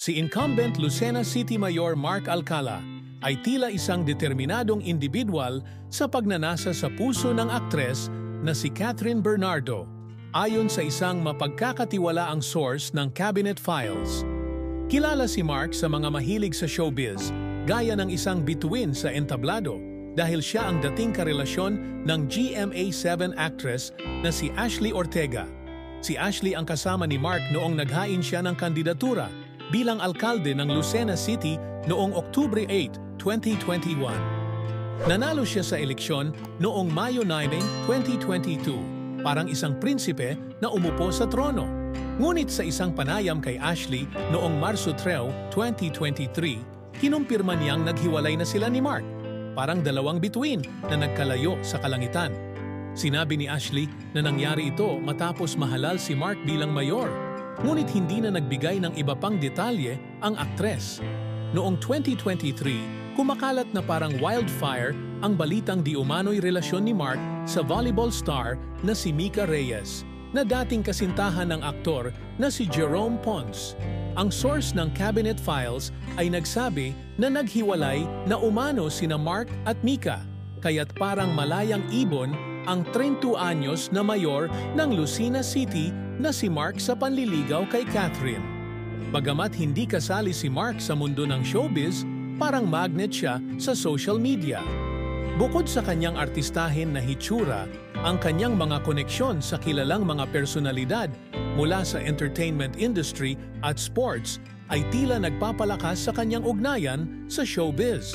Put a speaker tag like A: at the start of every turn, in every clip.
A: Si incumbent Lucena City Mayor Mark Alcala ay tila isang determinadong individual sa pagnanasa sa puso ng aktres na si Catherine Bernardo, ayon sa isang mapagkakatiwalaang source ng cabinet files. Kilala si Mark sa mga mahilig sa showbiz, gaya ng isang bituin sa entablado dahil siya ang dating karelasyon ng GMA7 actress na si Ashley Ortega. Si Ashley ang kasama ni Mark noong naghain siya ng kandidatura bilang alkalde ng Lucena City noong Oktubre 8, 2021. Nanalo siya sa eleksyon noong Mayo 9, 2022, parang isang prinsipe na umupo sa trono. Ngunit sa isang panayam kay Ashley noong Marso 3, 2023, kinumpirma niyang naghiwalay na sila ni Mark, parang dalawang bituin na nagkalayo sa kalangitan. Sinabi ni Ashley na nangyari ito matapos mahalal si Mark bilang mayor. Ngunit hindi na nagbigay ng iba pang detalye ang aktres. Noong 2023, kumakalat na parang wildfire ang balitang di umano'y relasyon ni Mark sa volleyball star na si Mika Reyes, na dating kasintahan ng aktor na si Jerome Pons. Ang source ng cabinet files ay nagsabi na naghiwalay na umano sina Mark at Mika, kaya't parang malayang ibon ang 32 anyos na mayor ng Lucena City na si Mark sa panliligaw kay Catherine. Bagamat hindi kasali si Mark sa mundo ng showbiz, parang magnet siya sa social media. Bukod sa kanyang artistahin na hitsura, ang kanyang mga koneksyon sa kilalang mga personalidad mula sa entertainment industry at sports ay tila nagpapalakas sa kanyang ugnayan sa showbiz.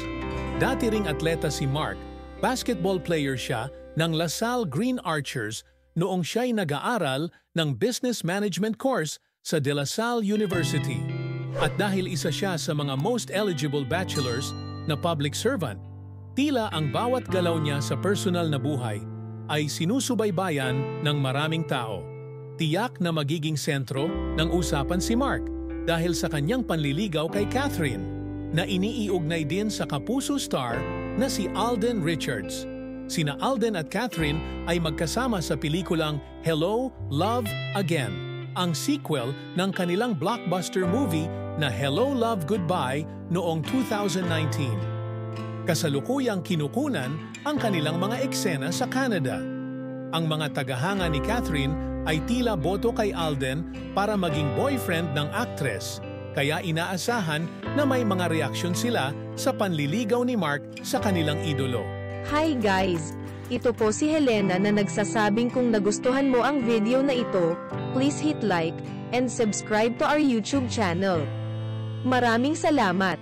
A: Dati ring atleta si Mark, basketball player siya ng LaSalle Green Archers noong siya'y nag-aaral ng business management course sa De La Salle University. At dahil isa siya sa mga most eligible bachelors na public servant, tila ang bawat galaw niya sa personal na buhay ay sinusubaybayan ng maraming tao. Tiyak na magiging sentro ng usapan si Mark dahil sa kanyang panliligaw kay Catherine, na iniiugnay din sa kapuso star na si Alden Richards. Sina Alden at Catherine ay magkasama sa pelikulang Hello, Love, Again, ang sequel ng kanilang blockbuster movie na Hello, Love, Goodbye noong 2019. Kasalukuyang kinukunan ang kanilang mga eksena sa Canada. Ang mga tagahanga ni Catherine ay tila boto kay Alden para maging boyfriend ng aktres, kaya inaasahan na may mga reaksyon sila sa panliligaw ni Mark sa kanilang idolo.
B: Hi guys! Ito po si Helena na nagsasabing kung nagustuhan mo ang video na ito, please hit like and subscribe to our YouTube channel. Maraming salamat!